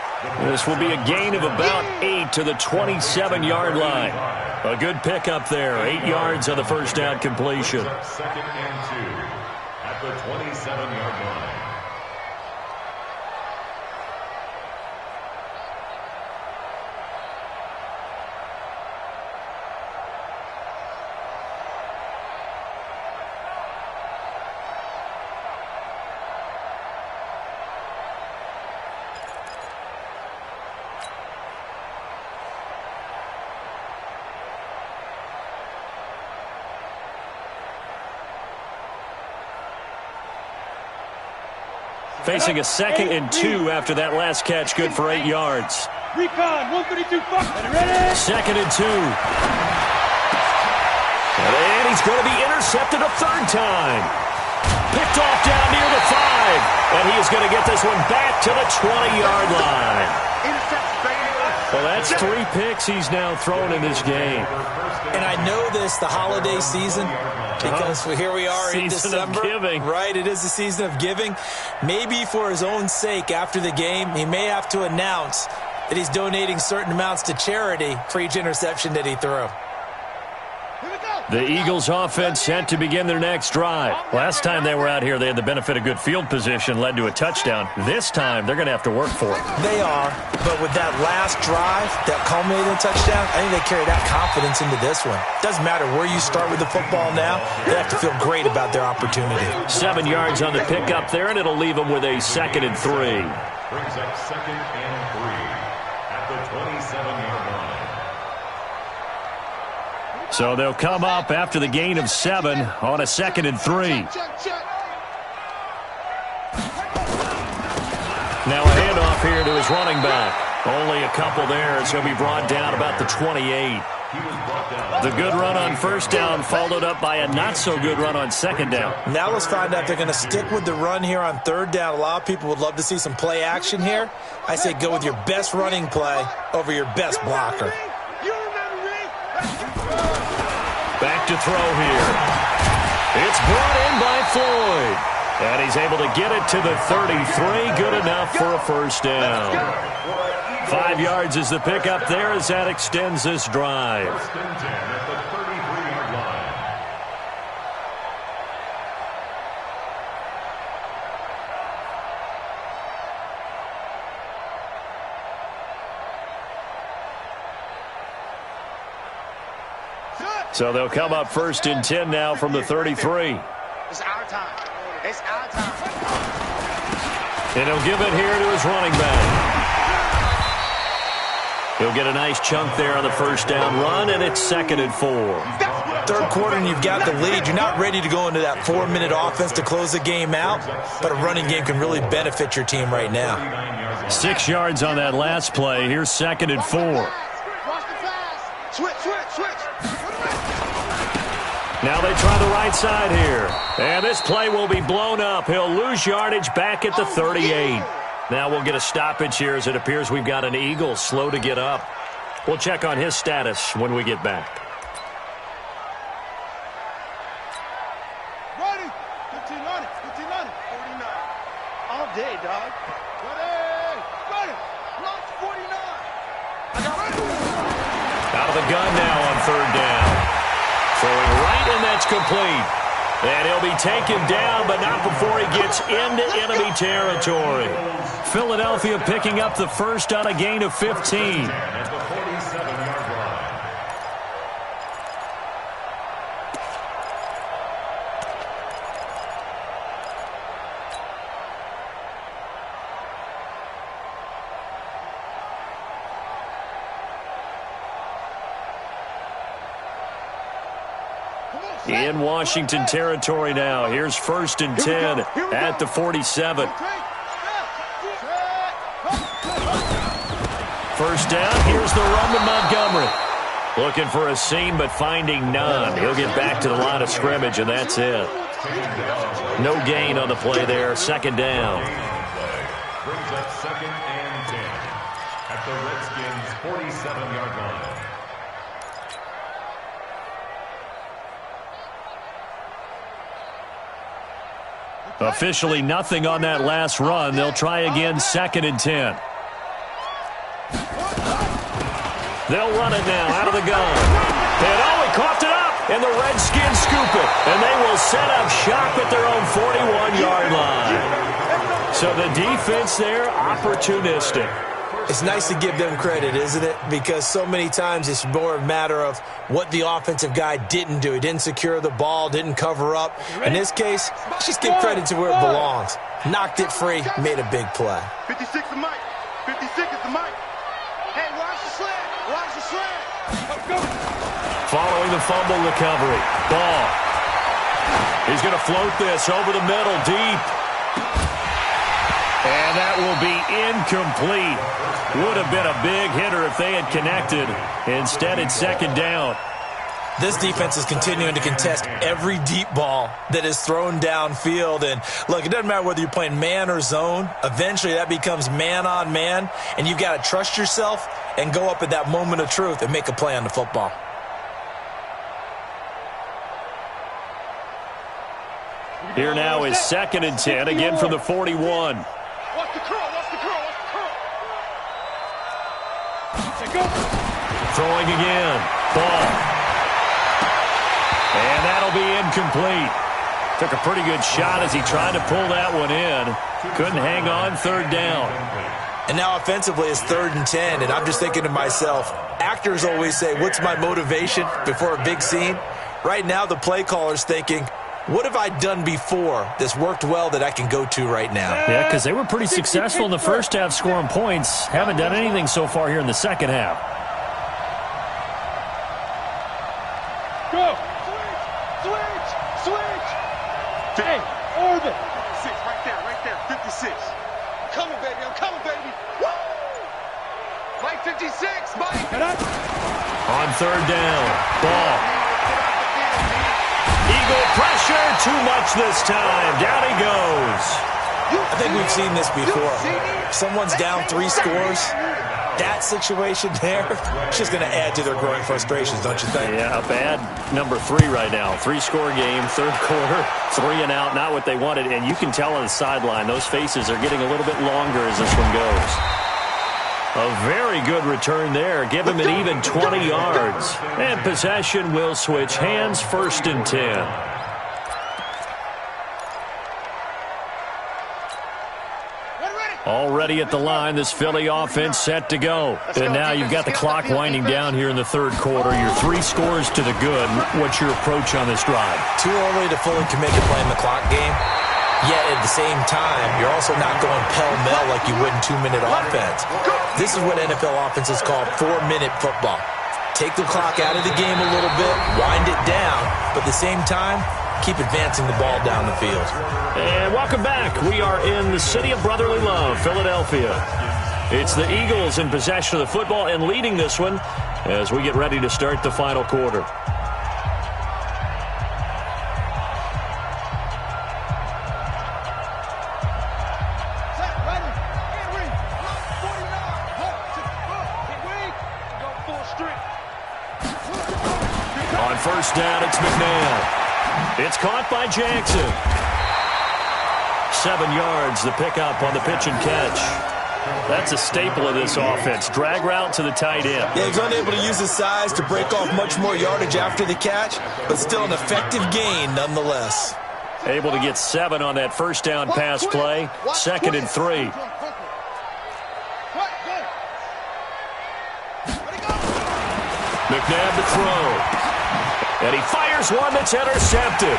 This will be a gain of about 8 to the 27-yard line. A good pickup there. 8 yards on the first down completion. 2nd and 2 at the 27-yard line. Facing a 2nd and 2 after that last catch, good for 8 yards. Recon, 132, ready? 2nd and 2. And he's going to be intercepted a 3rd time. Picked off down near the 5. And he is going to get this one back to the 20-yard line. Well, that's 3 picks he's now thrown in this game. And I know this, the holiday season, because here we are in December. Season of giving. Right, it is the season of giving. Maybe for his own sake, after the game, he may have to announce that he's donating certain amounts to charity for each interception that he threw. The Eagles offense set to begin their next drive. Last time they were out here, they had the benefit of good field position, led to a touchdown. This time, they're going to have to work for it. They are, but with that last drive that culminated in a touchdown, I think they carry that confidence into this one. Doesn't matter where you start with the football now, they have to feel great about their opportunity. 7 yards on the pickup there, and it'll leave them with a 2nd and 3. Brings up 2nd and 3 at the 27-yard line. So they'll come up after the gain of 7 on a 2nd and 3. Now a handoff here to his running back. Only a couple there as he'll be brought down about the 28. The good run on 1st down followed up by a not-so-good run on 2nd down. Now let's find out if they're going to stick with the run here on 3rd down. A lot of people would love to see some play action here. I say go with your best running play over your best blocker. Back to throw here. It's brought in by Floyd. And he's able to get it to the 33. Good enough for a 1st down. 5 yards is the pickup there as that extends this drive. 1st and 10 at the 33-yard line. So they'll come up 1st and 10 now from the 33. It's our time. It's our time. And he'll give it here to his running back. He'll get a nice chunk there on the 1st down run, and it's 2nd and 4. 3rd quarter and you've got the lead. You're not ready to go into that 4-minute offense to close the game out, but a running game can really benefit your team right now. 6 yards on that last play. Here's 2nd and 4. Switch. Now they try the right side here. And this play will be blown up. He'll lose yardage back at the 38. Now we'll get a stoppage here as it appears we've got an Eagle slow to get up. We'll check on his status when we get back. Ready. 15 on it. 49. All day, dog. Ready. Launch 49. Out of the gun now on 3rd down. Throwing right, and that's complete. And he'll be taken down, but not before he gets into enemy territory. Philadelphia picking up the first on a gain of 15. At the 47-yard line. In Washington territory now. Here's 1st and 10 at the 47. First down, here's the run to Montgomery. Looking for a seam, but finding none. He'll get back to the line of scrimmage, and that's it. No gain on the play there. 2nd down. Brings up 2nd and 10 at the Redskins' 47-yard line. Officially nothing on that last run. They'll try again, 2nd and 10. They'll run it now out of the gun. And he coughed it up, and the Redskins scoop it. And they will set up shop at their own 41-yard line. So the defense there, opportunistic. It's nice to give them credit, isn't it? Because so many times it's more a matter of what the offensive guy didn't do. He didn't secure the ball, didn't cover up. In this case, just give credit to where it belongs. Knocked it free, made a big play. 56 is Mike. 56 is the Mike. Hey, watch the slant. Watch the slant. Let's go. Following the fumble recovery. Ball. He's going to float this over the middle, deep. And that will be incomplete. Would have been a big hitter if they had connected. Instead, it's 2nd down. This defense is continuing to contest every deep ball that is thrown downfield. And, look, it doesn't matter whether you're playing man or zone. Eventually, that becomes man on man. And you've got to trust yourself and go up at that moment of truth and make a play on the football. Here now is 2nd and 10, again from the 41. Watch the curl. Watch the curl. Watch the curl. Throwing again. Ball. And that'll be incomplete. Took a pretty good shot as he tried to pull that one in. Couldn't hang on, 3rd down. And now offensively it's 3rd and 10, and I'm just thinking to myself, actors always say, what's my motivation before a big scene? Right now the play caller's thinking, what have I done before that's worked well that I can go to right now? Yeah, because they were pretty successful in the first half scoring points. Haven't done anything so far here in the second half. Go. Switch. Hey, orbit. 6, right there. 56. I'm coming, baby. Woo! Mike 56, Mike. On 3rd down, ball. Eagle pressure, too much this time. Down he goes. I think we've seen this before. Someone's down 3 scores. That situation there, it's just going to add to their growing frustrations, don't you think? Yeah, a bad number 3 right now. 3-score game, 3rd quarter, 3 and out, not what they wanted. And you can tell on the sideline, those faces are getting a little bit longer as this one goes. A very good return there. Give him an even 20 yards. And possession will switch hands, 1st and 10. Already at the line, this Philly offense set to go. And now you've got the clock winding down here in the 3rd quarter. Your 3 scores to the good. What's your approach on this drive? Too early to fully commit to playing the clock game. Yet at the same time, you're also not going pell-mell like you would in 2-minute offense. This is what NFL offenses call 4-minute football. Take the clock out of the game a little bit, wind it down, but at the same time, keep advancing the ball down the field. And welcome back. We are in the city of brotherly love, Philadelphia. It's the Eagles in possession of the football and leading this one as we get ready to start the final quarter. On 1st down, it's McNair. It's caught by Jackson. 7 yards, the pickup on the pitch and catch. That's a staple of this offense. Drag route to the tight end. Yeah, he's unable to use his size to break off much more yardage after the catch, but still an effective gain nonetheless. Able to get 7 on that first down pass play. 2nd and 3. McNabb to throw. And he fires one that's intercepted.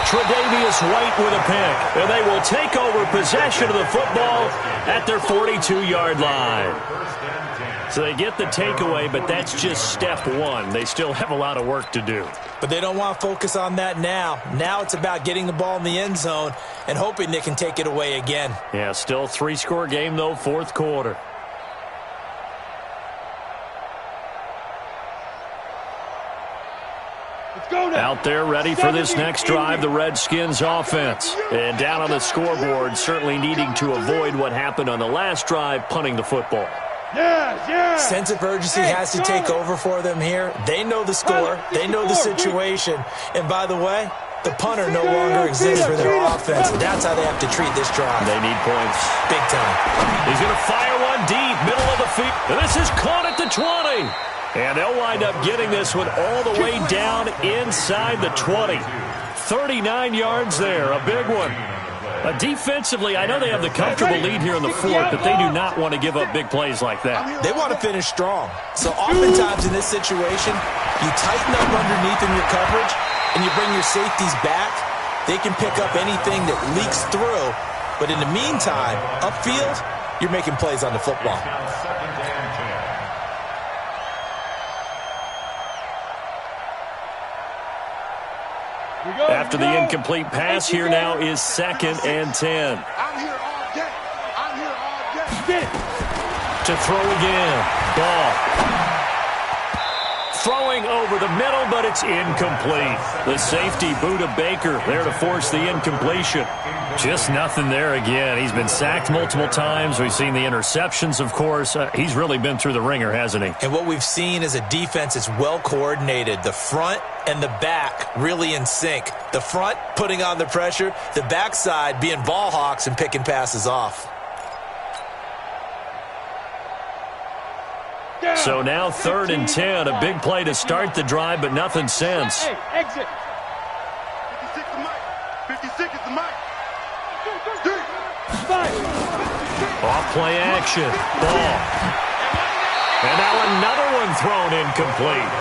Tre'Davious White with a pick. And they will take over possession of the football at their 42-yard line. So they get the takeaway, but that's just step one. They still have a lot of work to do. But they don't want to focus on that now. Now it's about getting the ball in the end zone and hoping they can take it away again. Yeah, still a 3-score game, though, 4th quarter. Out there ready for this next drive, the Redskins offense. And down on the scoreboard, certainly needing to avoid what happened on the last drive, punting the football. Sense of urgency has to take over for them here. They know the score. They know the situation. And by the way, the punter no longer exists for their offense. That's how they have to treat this drive. They need points. Big time. He's going to fire one deep, middle of the field. And this is caught at the 20. And they'll wind up getting this one all the way down inside the 20. 39 yards there, a big one. Defensively, I know they have the comfortable lead here in the 4th, but they do not want to give up big plays like that. They want to finish strong. So oftentimes in this situation, you tighten up underneath in your coverage, and you bring your safeties back. They can pick up anything that leaks through. But in the meantime, upfield, you're making plays on the football. After the incomplete pass, here now is 2nd and 10. I'm here all day. I'm here all day. To throw again. Ball. Throwing over the middle, but it's incomplete. The safety, Buda Baker, there to force the incompletion. Just nothing there again. He's been sacked multiple times. We've seen the interceptions, of course. He's really been through the ringer, hasn't he? And what we've seen is a defense that's well coordinated. The front and the back really in sync. The front putting on the pressure, the backside being ball hawks and picking passes off. So now 3rd and 10, a big play to start the drive, but nothing since. Hey, exit. 56 the mic. 56 is the mic. Off play action. Ball. And now another one thrown incomplete.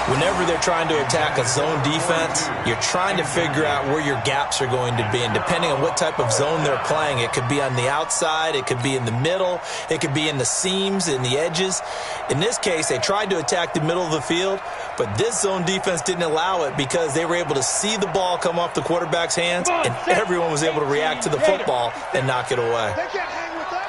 Whenever they're trying to attack a zone defense, you're trying to figure out where your gaps are going to be. And depending on what type of zone they're playing, it could be on the outside, it could be in the middle, it could be in the seams, in the edges. In this case, they tried to attack the middle of the field, but this zone defense didn't allow it because they were able to see the ball come off the quarterback's hands, and everyone was able to react to the football and knock it away. They can't hang with us.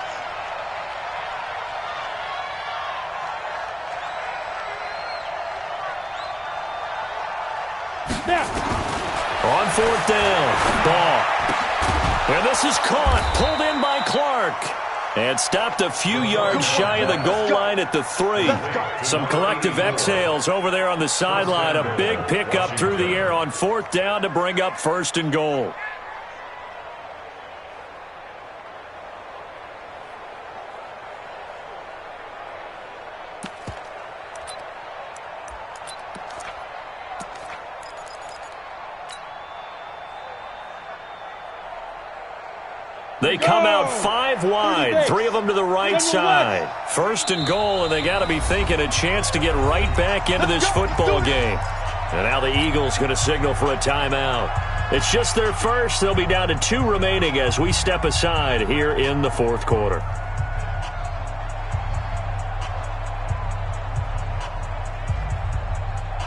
On 4th down, Ball. And this is caught, pulled in by Clark. And stopped a few yards shy of the goal line at the 3. Some collective exhales over there on the sideline. A big pickup through the air on 4th down to bring up 1st and goal. They come out 5 wide, 3 of them to the right side. 1st and goal, and they got to be thinking a chance to get right back into this football game. And now the Eagles going to signal for a timeout. It's just their first. They'll be down to 2 remaining as we step aside here in the 4th quarter.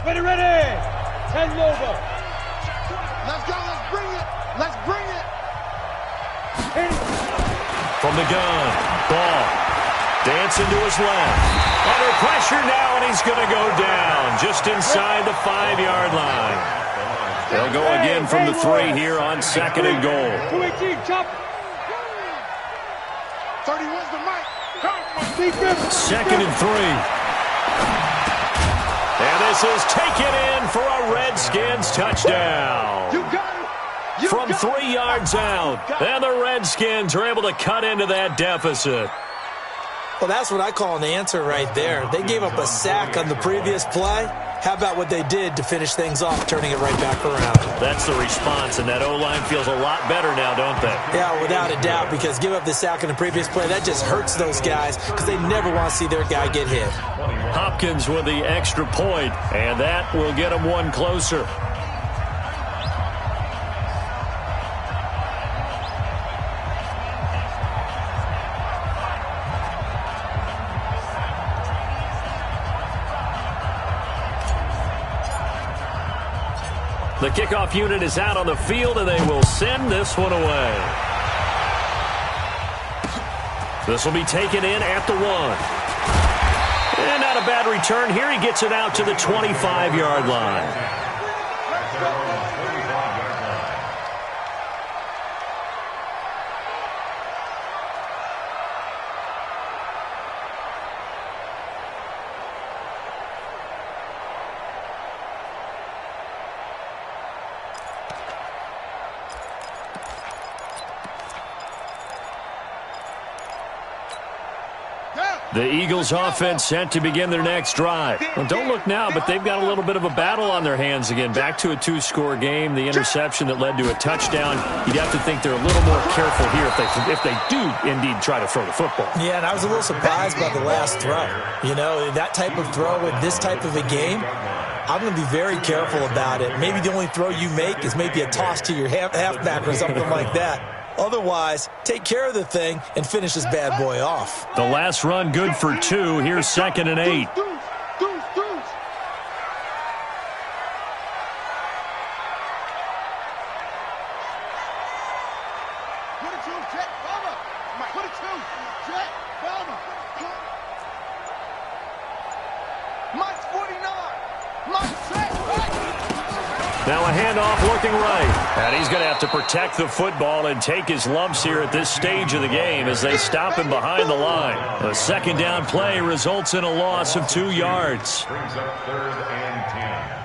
Ready. 10 over. Let's go. Let's bring it. Let's bring it. From the gun, Ball. Dancing to his left. Under pressure now, and he's going to go down just inside the 5-yard line. They'll go again from the 3 here on 2nd and goal. 218, chop. 31's the mic. 2nd and 3. And this is taken in for a Redskins touchdown. You got it. from 3 yards out. And the Redskins are able to cut into that deficit. Well, that's what I call an answer right there. They gave up a sack on the previous play. How about what they did to finish things off, turning it right back around? That's the response, and that O-line feels a lot better now, don't they? Yeah, without a doubt, because give up the sack in the previous play, that just hurts those guys because they never want to see their guy get hit. Hopkins with the extra point, and that will get them one closer. The kickoff unit is out on the field, and they will send this one away. This will be taken in at the 1. And not a bad return here. He gets it out to the 25-yard line. The Eagles offense set to begin their next drive. Well, don't look now, but they've got a little bit of a battle on their hands again. Back to a 2-score game. The interception that led to a touchdown. You'd have to think they're a little more careful here if they do indeed try to throw the football. Yeah, and I was a little surprised by the last throw. You know, that type of throw in this type of a game, I'm going to be very careful about it. Maybe the only throw you make is maybe a toss to your halfback or something like that. Otherwise, take care of the thing and finish this bad boy off. The last run good for 2. Here's 2nd and 8. Now a handoff looking right. And he's going to have to protect the football and take his lumps here at this stage of the game as they stop him behind the line. A second down play results in a loss of 2 yards. Brings up 3rd and 10.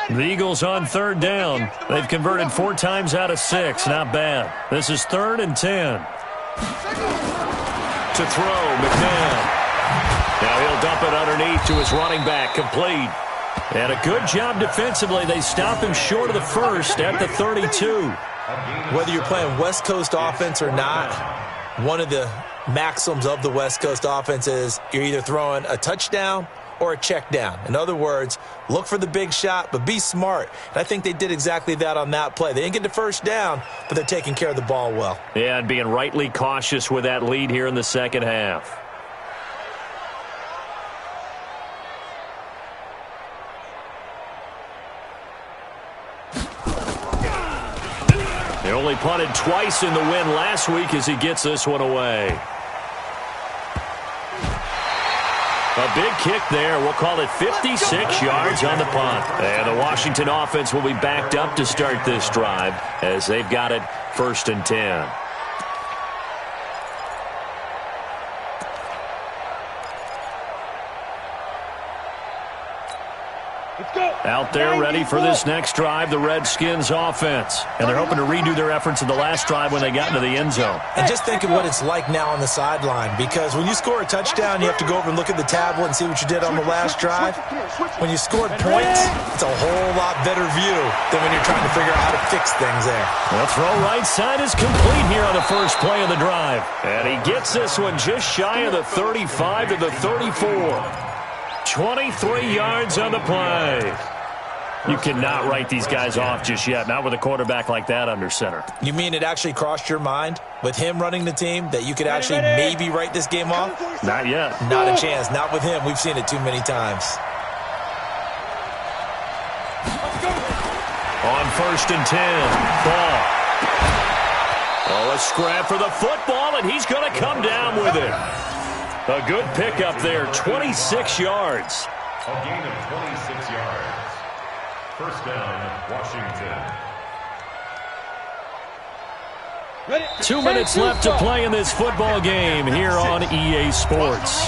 The Eagles on 3rd down. They've converted 4 times out of 6. Not bad. This is 3rd and 10. To throw, McMahon. Now he'll dump it underneath to his running back. Complete. And a good job defensively. They stop him short of the first at the 32. Whether you're playing West Coast offense or not, one of the maxims of the West Coast offense is you're either throwing a touchdown or a check down. In other words, look for the big shot, but be smart. And I think they did exactly that on that play. They didn't get the first down, but they're taking care of the ball well. Yeah, and being rightly cautious with that lead here in the second half. They only punted twice in the win last week as he gets this one away. A big kick there. We'll call it 56 yards on the punt. And the Washington offense will be backed up to start this drive as they've got it 1st and 10. Out there ready for this next drive, the Redskins offense. And they're hoping to redo their efforts in the last drive when they got into the end zone. And just think of what it's like now on the sideline, because when you score a touchdown, you have to go over and look at the tablet and see what you did on the last drive. When you scored points, it's a whole lot better view than when you're trying to figure out how to fix things there. The throw right side is complete here on the first play of the drive. And he gets this one just shy of the 35 to the 34. 23 yards on the play. You cannot write these guys off just yet, not with a quarterback like that under center. You mean it actually crossed your mind with him running the team that you could actually maybe write this game off? Not yet. Not a chance. Not with him. We've seen it too many times. On 1st and 10, ball. Oh, a scrap for the football, and he's going to come down with it. A good pickup there, 26 yards. A gain of 26 yards. 1st down, Washington. 2 minutes left to play in this football game here on EA Sports.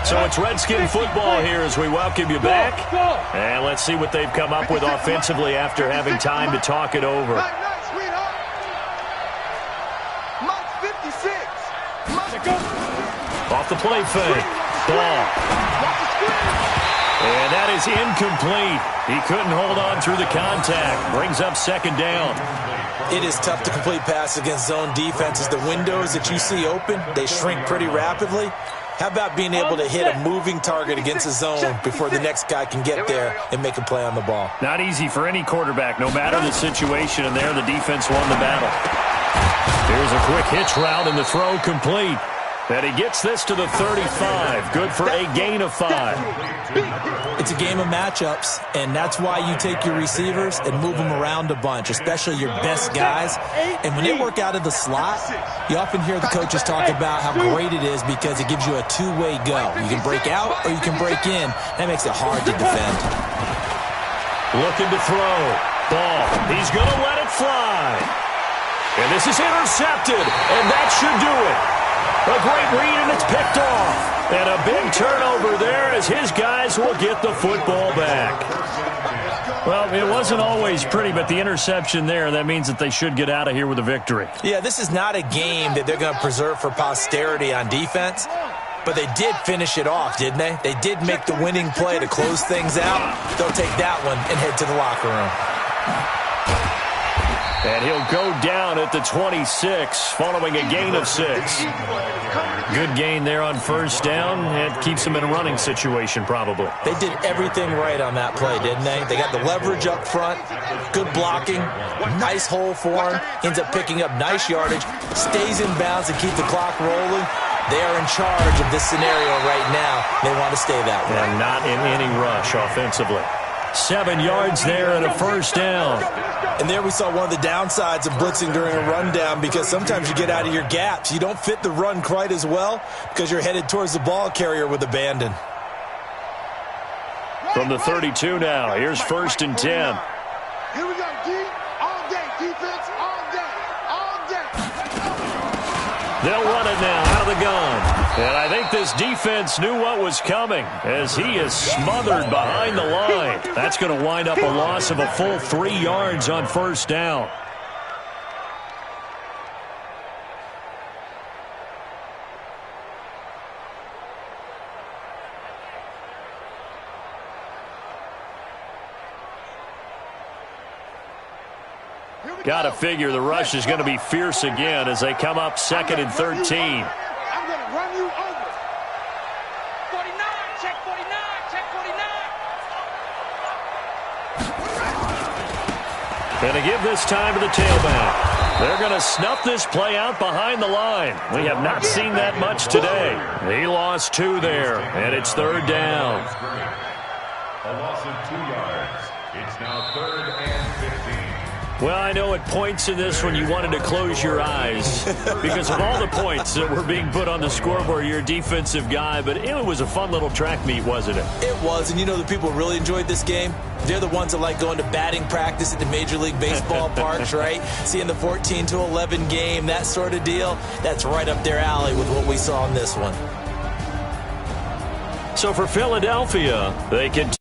So it's Redskin football here as we welcome you back. And let's see what they've come up with offensively after having time to talk it over. Off the play fake. Ball. And that is incomplete. He couldn't hold on through the contact. Brings up second down. It is tough to complete passes against zone defenses. The windows that you see open, they shrink pretty rapidly. How about being able to hit a moving target against a zone before the next guy can get there and make a play on the ball? Not easy for any quarterback, no matter the situation, and there the defense won the battle. Here's a quick hitch route, and the throw complete. And he gets this to the 35. Good for a gain of 5. It's a game of matchups, and that's why you take your receivers and move them around a bunch, especially your best guys. And when they work out of the slot, you often hear the coaches talk about how great it is because it gives you a two-way go. You can break out or you can break in. That makes it hard to defend. Looking to throw. Ball. He's going to let it fly. And this is intercepted, and that should do it. A great read, and it's picked off. And a big turnover there as his guys will get the football back. Well, it wasn't always pretty, but the interception there, that means that they should get out of here with a victory. Yeah, this is not a game that they're going to preserve for posterity on defense, but they did finish it off, didn't they? They did make the winning play to close things out. They'll take that one and head to the locker room. And he'll go down at the 26, following a gain of 6. Good gain there on first down. It keeps them in a running situation, probably. They did everything right on that play, didn't they? They got the leverage up front, good blocking, nice hole for him, ends up picking up nice yardage, stays in bounds and keep the clock rolling. They are in charge of this scenario right now. They want to stay that way. And not in any rush offensively. 7 yards there and a first down. And there we saw one of the downsides of blitzing during a rundown because sometimes you get out of your gaps. You don't fit the run quite as well because you're headed towards the ball carrier with abandon. From the 32 now, here's first and 10. Here we go, D. All day, defense, all day, all day. They'll run it now out of the gun. And I think this defense knew what was coming as he is smothered behind the line. That's going to wind up a loss of a full 3 yards on first down. Got to figure the rush is going to be fierce again as they come up second and 13. I'm going to run you over. 49, check 49, check 49. And to give this time to the tailback. They're going to snuff this play out behind the line. We have not seen that much today. He lost 2 there, and it's third down. A loss of 2 yards. It's now third and 15. Well, I know at points in this when you wanted to close your eyes because of all the points that were being put on the scoreboard. You're a defensive guy, but it was a fun little track meet, wasn't it? It was, and you know the people really enjoyed this game? They're the ones that like going to batting practice at the Major League Baseball parks, right? Seeing the 14-11 game, that sort of deal. That's right up their alley with what we saw in this one. So for Philadelphia, they continue.